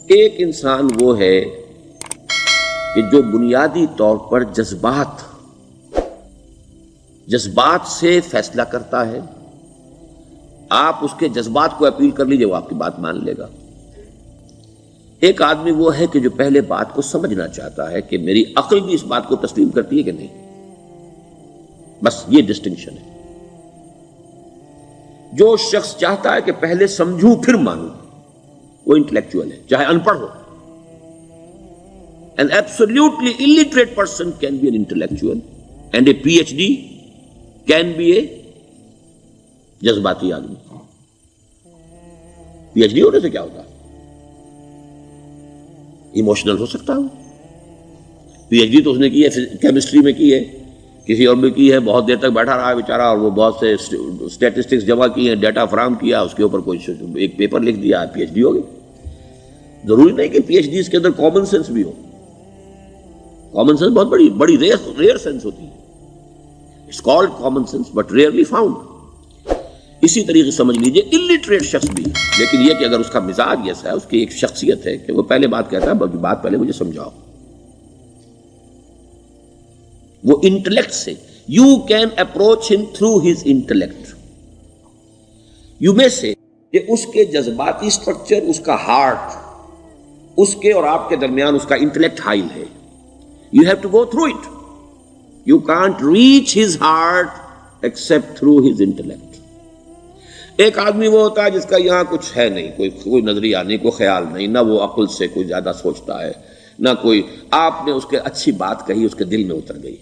ایک انسان وہ ہے کہ جو بنیادی طور پر جذبات سے فیصلہ کرتا ہے. آپ اس کے جذبات کو اپیل کر لیجیے، وہ آپ کی بات مان لے گا. ایک آدمی وہ ہے کہ جو پہلے بات کو سمجھنا چاہتا ہے کہ میری عقل بھی اس بات کو تسلیم کرتی ہے کہ نہیں. بس یہ ڈسٹنکشن ہے. جو شخص چاہتا ہے کہ پہلے سمجھوں پھر مانوں، وہ انٹلیکچوئل ہے، چاہے ان پڑھ ہو. An absolutely illiterate person can be an intellectual and a PhD can be a جذباتی آدمی. پی ایچ ڈی ہونے سے کیا ہوتا ہے؟ ایموشنل ہو سکتا ہے. پی ایچ ڈی تو اس نے کی ہے کیمسٹری میں کی ہے، کسی اور میں کی ہے، بہت دیر تک بیٹھا رہا ہے بیچارہ، اور وہ بہت سے اسٹیٹسٹکس جمع کی ہیں، ڈیٹا فراہم کیا، اس کے اوپر کوئی ایک پیپر لکھ دیا، پی ایچ ڈی ہو گئی. ضروری نہیں کہ پی ایچ ڈی اس کے اندر کامن سینس بھی ہو. کامن سینس بہت بڑی ریئر سینس ہوتی ہے. It's called common sense but rarely found. اسی طریقے سمجھ لیجئے الٹریٹ شخص بھی، لیکن یہ کہ اگر اس کا مزاج ایسا ہے، اس کی ایک شخصیت ہے کہ وہ پہلے بات کہتا ہے، بات پہلے مجھے سمجھاؤ. وہ انٹلیکٹ سے یو کین اپروچ ہم تھرو ہز انٹلیکٹ. یو میں سے کہ اس کے جذباتی اسٹرکچر، اس کا ہارٹ، اس کے اور آپ کے درمیان اس کا انٹلیکٹ حائل ہے. You have to go through it. You can't reach his heart except through his intellect. ایک آدمی وہ ہوتا ہے جس کا یہاں کچھ ہے نہیں، کوئی نظریہ نہیں، کوئی خیال نہیں، نہ وہ عقل سے کوئی زیادہ سوچتا ہے، نہ کوئی. آپ نے اس کے اچھی بات کہی، اس کے دل میں اتر گئی.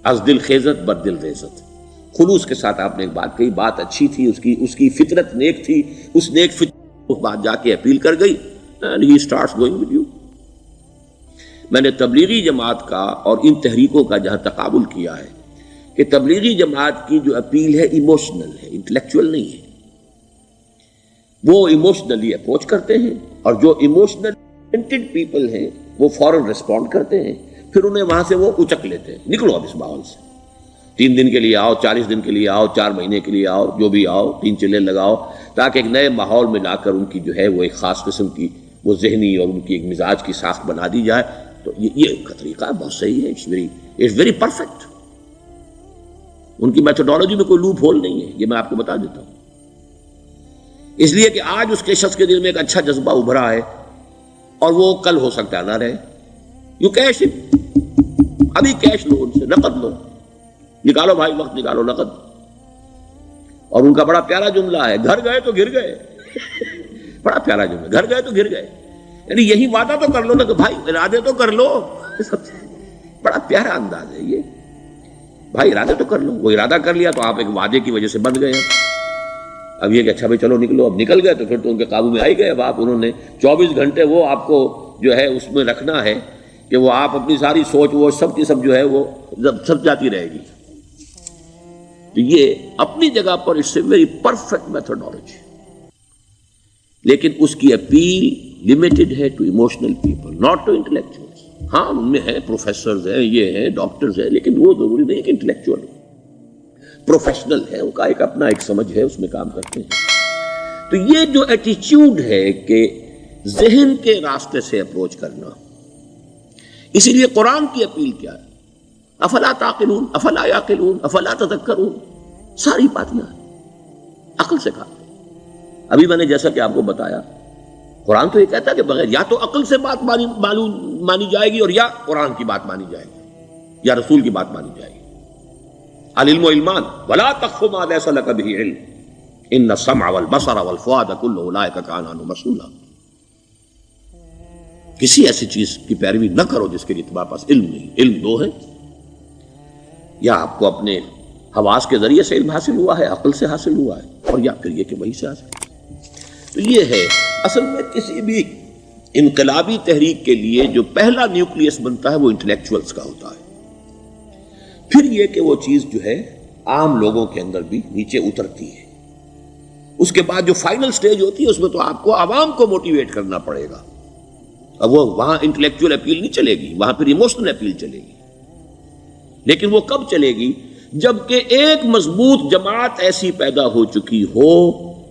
از دل خیزت بر دل ریزت. خلوص کے ساتھ آپ نے ایک بات کہی، بات اچھی تھی، اس کی فطرت نیک تھی، اس نیک فطرت اس بات جا کے اپیل کر گئی. And he starts going with you. میں نے تبلیغی جماعت کا اور ان تحریکوں کا جہاں تقابل کیا ہے کہ تبلیغی جماعت کی جو اپیل ہے ایموشنل ہے، انٹلیکچوئل نہیں ہے. وہ ایموشنلی اپروچ کرتے ہیں، اور جو ایموشنل پیپل ہیں وہ فوراً ریسپونڈ کرتے ہیں، پھر انہیں وہاں سے وہ اچک لیتے ہیں. نکلو اب اس ماحول سے، 3 دن کے لیے آؤ، 40 دن کے لیے آؤ، 4 مہینے کے لیے آؤ، جو بھی آؤ، 3 چلے لگاؤ، تاکہ ایک نئے ماحول میں لا کر ان کی جو ہے وہ ایک خاص قسم کی وہ ذہنی اور ان کی ایک مزاج کی ساخت بنا دی جائے. تو یہ کا طریقہ بہت صحیح ہے. It's very perfect. ان کی میتھڈالوجی میں کوئی لوپ ہول نہیں ہے، یہ میں آپ کو بتا دیتا ہوں. اس لیے کہ آج اس کے شخص کے دل میں ایک اچھا جذبہ ابھرا ہے، اور وہ کل ہو سکتا ہے نہ رہے. یو کیش، ابھی کیش لو، ان سے نقد لو، نکالو بھائی، وقت نکالو، نقد. اور ان کا بڑا پیارا جملہ ہے، گھر گئے تو گر گئے. بڑا پیارا جملہ، گھر گئے تو گر گئے. یعنی یہی وعدہ تو کر لو نا کہ بھائی ارادے تو کر لو. بڑا پیارا انداز ہے یہ. بھائی ارادے تو کر لو. وہ ارادہ کر لیا تو آپ ایک وعدے کی وجہ سے بند گئے. اب یہ کہ اچھا بھائی چلو نکلو. اب نکل گئے تو پھر تو ان کے قابو میں آئی گئے. اب آپ انہوں نے 24 گھنٹے وہ آپ کو جو ہے اس میں رکھنا ہے کہ وہ آپ اپنی ساری سوچ وہ سب کی سب جو ہے وہ سب جاتی رہے گی. تو یہ اپنی جگہ پر it's a very perfect methodology, لیکن اس کی اپیل لمیٹڈ ہے to emotional people, not to intellectuals. ہاں ان میں ہیں پروفیسرز ہیں، یہ ہیں ڈاکٹرز ہیں، لیکن وہ ضروری نہیں کہ انٹلیکچوئل پروفیشنل ہے. ان کا ایک اپنا ایک سمجھ ہے، اس میں کام کرتے ہیں. تو یہ جو ایٹیچیوڈ ہے کہ ذہن کے راستے سے اپروچ کرنا، اسی لیے قرآن کی اپیل کیا ہے؟ افلا تعقلون، افلا یعقلون، افلا تذکرون. ساری باتیں عقل سے کہا. ابھی میں نے جیسا کہ آپ کو بتایا، قرآن تو یہ کہتا ہے کہ بغیر یا تو عقل سے بات مانی جائے گی، اور یا قرآن کی بات مانی جائے گی، یا رسول کی بات مانی جائے گی. العلم علمان ولا تخف ما ليس لك به علم ان السمع والبصر والفؤاد كل اولئك كان عنه مسؤولا. کسی ایسی چیز کی پیروی نہ کرو جس کے لیے تمہارے پاس علم نہیں. علم دو ہے، یا آپ کو اپنے حواس کے ذریعے سے علم حاصل ہوا ہے، عقل سے حاصل ہوا ہے، اور یا پھر یہ کہ وہی سے حاصل. تو یہ ہے اصل میں کسی بھی انقلابی تحریک کے لیے جو پہلا نیوکلیس بنتا ہے وہ انٹلیکچوئلز کا ہوتا ہے. پھر یہ کہ وہ چیز جو ہے عام لوگوں کے اندر بھی نیچے اترتی ہے. اس کے بعد جو فائنل سٹیج ہوتی ہے اس میں تو آپ کو عوام کو موٹیویٹ کرنا پڑے گا. اب وہ وہاں انٹلیکچوئل اپیل نہیں چلے گی، وہاں پھر ایموشنل اپیل چلے گی. لیکن وہ کب چلے گی؟ جبکہ ایک مضبوط جماعت ایسی پیدا ہو چکی ہو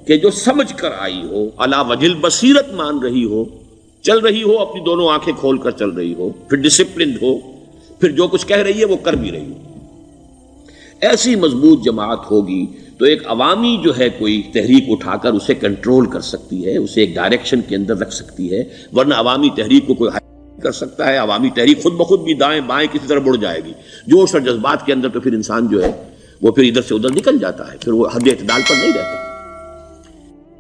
کہ جو سمجھ کر آئی ہو، علی وجہ البصیرت مان رہی ہو چل رہی ہو اپنی دونوں آنکھیں کھول کر چل رہی ہو، پھر ڈسپلنڈ ہو، پھر جو کچھ کہہ رہی ہے وہ کر بھی رہی ہو. ایسی مضبوط جماعت ہوگی تو ایک عوامی جو ہے کوئی تحریک اٹھا کر اسے کنٹرول کر سکتی ہے، اسے ایک ڈائریکشن کے اندر رکھ سکتی ہے. ورنہ عوامی تحریک کو کوئی کر سکتا ہے؟ عوامی تحریک خود بخود بھی دائیں بائیں کسی طرح بڑھ جائے گی. جوش اور جذبات کے اندر تو پھر انسان جو ہے وہ پھر ادھر سے ادھر نکل جاتا ہے، پھر وہ حد اعتدال پر نہیں رہتا.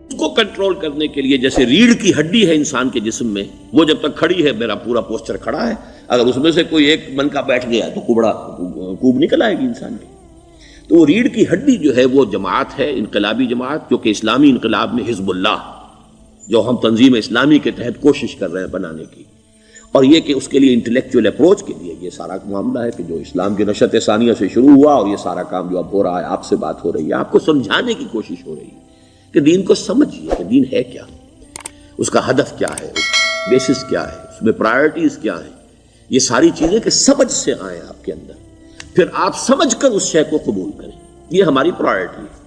اس کو کنٹرول کرنے کے لیے جیسے ریڑھ کی ہڈی ہے انسان کے جسم میں، وہ جب تک کھڑی ہے میرا پورا پوسچر کھڑا ہے، اگر اس میں سے کوئی ایک منکا بیٹھ گیا تو کوب نکل آئے گی انسان کی. تو وہ ریڑھ کی ہڈی جو ہے وہ جماعت ہے، انقلابی جماعت، جو کہ اسلامی انقلاب میں حزب اللہ جو ہم تنظیم اسلامی کے تحت کوشش کر رہے ہیں بنانے کی. اور یہ کہ اس کے لیے انٹلیکچوئل اپروچ کے لیے یہ سارا معاملہ ہے کہ جو اسلام کی نشأت ثانیہ سے شروع ہوا اور یہ سارا کام جو اب ہو رہا ہے، آپ سے بات ہو رہی ہے، آپ کو سمجھانے کی کوشش ہو رہی ہے کہ دین کو سمجھیے کہ دین ہے کیا، اس کا ہدف کیا ہے، اس بیسس کیا ہے، اس میں پرائرٹیز کیا ہیں. یہ ساری چیزیں کہ سمجھ سے آئیں آپ کے اندر، پھر آپ سمجھ کر اس شے کو قبول کریں. یہ ہماری پرائرٹی ہے.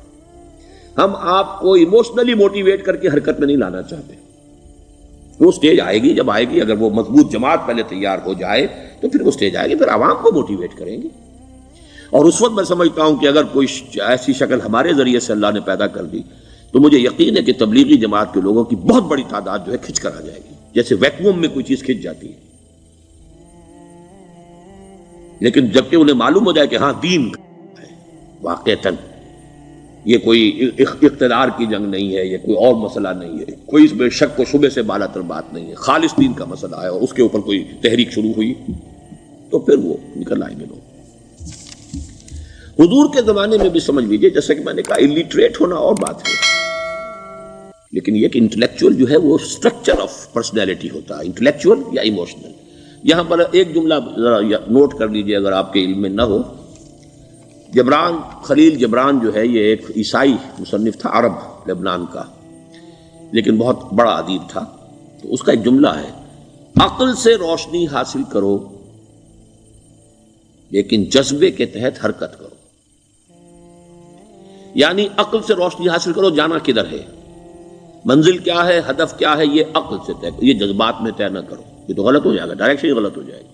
ہم آپ کو ایموشنلی موٹیویٹ کر کے حرکت میں نہیں لانا چاہتے. وہ سٹیج آئے گی، جب آئے گی، اگر وہ مضبوط جماعت پہلے تیار ہو جائے تو پھر وہ سٹیج آئے گی، پھر عوام کو موٹیویٹ کریں گے. اور اس وقت میں سمجھتا ہوں کہ اگر کوئی ایسی شکل ہمارے ذریعے سے اللہ نے پیدا کر دی تو مجھے یقین ہے کہ تبلیغی جماعت کے لوگوں کی بہت بڑی تعداد جو ہے کھنچ کر آ جائے گی، جیسے ویکیوم میں کوئی چیز کھنچ جاتی ہے. لیکن جبکہ انہیں معلوم ہو جائے کہ ہاں دین ہے واقعتاً، یہ کوئی اقتدار کی جنگ نہیں ہے، یہ کوئی اور مسئلہ نہیں ہے، کوئی اس میں شک و شبے سے بالا تر بات نہیں ہے، خالص دین کا مسئلہ ہے، اور اس کے اوپر کوئی تحریک شروع ہوئی تو پھر وہ نکل آئیں گے لوگ. حضور کے زمانے میں بھی سمجھ لیجیے، جیسا کہ میں نے کہا الٹریٹ ہونا اور بات ہے، لیکن یہ کہ انٹلیکچوئل جو ہے وہ اسٹرکچر آف پرسنالٹی ہوتا ہے، انٹلیکچوئل یا ایموشنل. یہاں پر ایک جملہ ذرا نوٹ کر لیجیے اگر آپ کے علم میں نہ ہو. جبران، خلیل جبران جو ہے یہ ایک عیسائی مصنف تھا عرب لبنان کا، لیکن بہت بڑا ادیب تھا. تو اس کا ایک جملہ ہے، عقل سے روشنی حاصل کرو لیکن جذبے کے تحت حرکت کرو. یعنی عقل سے روشنی حاصل کرو، جانا کدھر ہے، منزل کیا ہے، ہدف کیا ہے، یہ عقل سے طے کرو، یہ جذبات میں طے نہ کرو، یہ تو غلط ہو جائے گا، ڈائریکشن ہی غلط ہو جائے گی.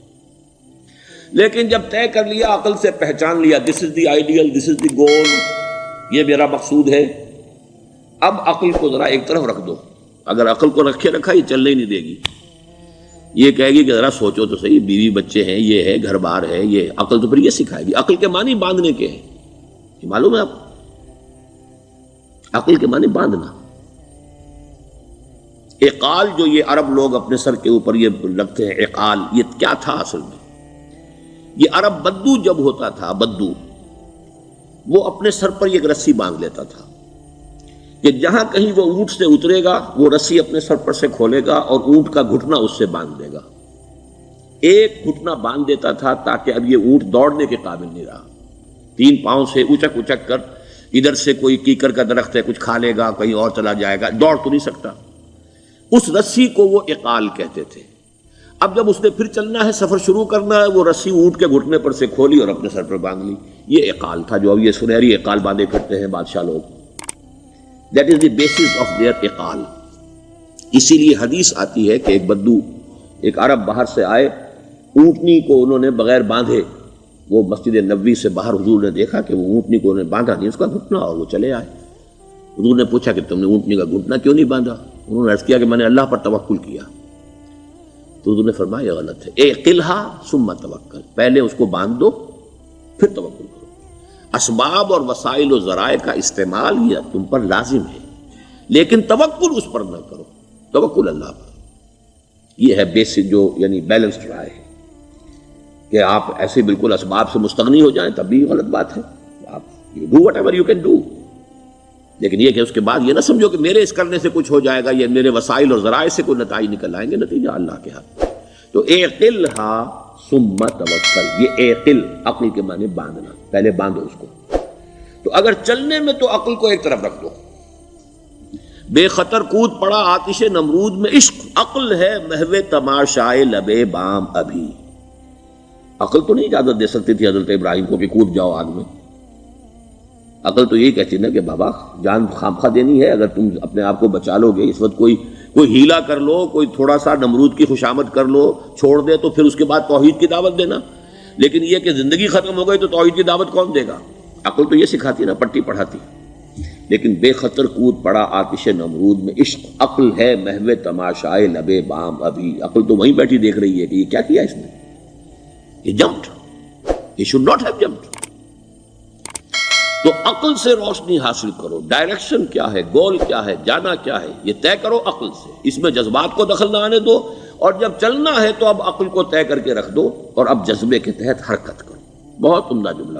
لیکن جب طے کر لیا، عقل سے پہچان لیا، دس از دی آئیڈیل، دس از دی گول، یہ میرا مقصود ہے، اب عقل کو ذرا ایک طرف رکھ دو. اگر عقل کو رکھے رکھا یہ چلنے ہی نہیں دے گی، یہ کہے گی کہ ذرا سوچو تو صحیح، بیوی بچے ہیں، یہ ہے، گھر بار ہے، یہ عقل تو پھر یہ سکھائے گی. عقل کے معنی باندھنے کے ہیں، یہ معلوم ہے آپ، عقل کے معنی باندھنا. اقال جو یہ عرب لوگ اپنے سر کے اوپر یہ لگتے ہیں، اقال، یہ کیا تھا اصل میں؟ یہ عرب بدو جب ہوتا تھا، بدو وہ اپنے سر پر ایک رسی باندھ لیتا تھا کہ جہاں کہیں وہ اونٹ سے اترے گا وہ رسی اپنے سر پر سے کھولے گا اور اونٹ کا گھٹنا اس سے باندھ دے گا. ایک گھٹنا باندھ دیتا تھا تاکہ اب یہ اونٹ دوڑنے کے قابل نہیں رہا، 3 پاؤں سے اچک اچک کر، ادھر سے کوئی کیکر کا درخت ہے کچھ کھا لے گا، کہیں اور چلا جائے گا، دوڑ تو نہیں سکتا. اس رسی کو وہ اقال کہتے تھے. اب جب اس نے پھر چلنا ہے، سفر شروع کرنا ہے، وہ رسی اونٹ کے گھٹنے پر سے کھولی اور اپنے سر پر باندھ لی. یہ اقال تھا جو اب یہ سنہری اقال باندھے پھرتے ہیں بادشاہ لوگ. That is the basis of their اقال. اسی لیے حدیث آتی ہے کہ ایک بدو، ایک عرب باہر سے آئے، اونٹنی کو انہوں نے بغیر باندھے، وہ مسجد نبوی سے باہر حضور نے دیکھا کہ وہ اونٹنی کو انہوں نے باندھا نہیں، اس کا گھٹنا، اور وہ چلے آئے. حضور نے پوچھا کہ تم نے اونٹنی کا گھٹنا کیوں نہیں باندھا؟ انہوں نے عرض کیا کہ میں نے اللہ پر توکل کیا. تو حضور نے فرمایا یہ غلط ہے، اعقلھا ثم توکل، پہلے اس کو باندھ دو پھر توکل کرو. اسباب اور وسائل و ذرائع کا استعمال یہ تم پر لازم ہے، لیکن توکل اس پر نہ کرو، توکل اللہ پر. یہ ہے بیسک جو یعنی بیلنسڈ رائے ہے کہ آپ ایسے بالکل اسباب سے مستغنی ہو جائیں تب بھی غلط بات ہے. آپ do what ever you can do, لیکن یہ کہ اس کے بعد یہ نہ سمجھو کہ میرے اس کرنے سے کچھ ہو جائے گا، یہ میرے وسائل اور ذرائع سے کوئی نتائج نکل آئیں گے، نتیجہ اللہ کے ہاتھ. تو اعقلھا ثم توکل، یہ اعقل، عقل کے معنی باندھنا، پہلے باندھو اس کو. تو اگر چلنے میں تو عقل کو ایک طرف رکھ دو. بے خطر کود پڑا آتش نمرود میں عشق، عقل ہے محو تماشائے لبے بام ابھی. عقل تو نہیں اجازت دے سکتی تھی حضرت ابراہیم کو کہ کود جاؤ آگ میں. عقل تو یہی کہتی نا کہ بابا جان خامخواہ دینی ہے، اگر تم اپنے آپ کو بچا لو گے، اس وقت کوئی کوئی ہیلا کر لو، کوئی تھوڑا سا نمرود کی خوشامد کر لو، چھوڑ دے تو پھر اس کے بعد توحید کی دعوت دینا. لیکن یہ کہ زندگی ختم ہو گئی تو توحید کی دعوت کون دے گا؟ عقل تو یہ سکھاتی نا، پٹی پڑھاتی. لیکن بے خطر کود پڑا آتش نمرود میں عشق، عقل ہے محو تماشائے لبے بام ابھی. عقل تو وہیں بیٹھی دیکھ رہی ہے کہ یہ کیا کیا اس نے، یہ جمپڈ، یہ شوڈ ناٹ ہیو جمپڈ. تو عقل سے روشنی حاصل کرو، ڈائریکشن کیا ہے، گول کیا ہے، جانا کیا ہے، یہ طے کرو عقل سے. اس میں جذبات کو دخل نہ آنے دو، اور جب چلنا ہے تو اب عقل کو طے کر کے رکھ دو اور اب جذبے کے تحت حرکت کرو. بہت عمدہ جملہ ہے.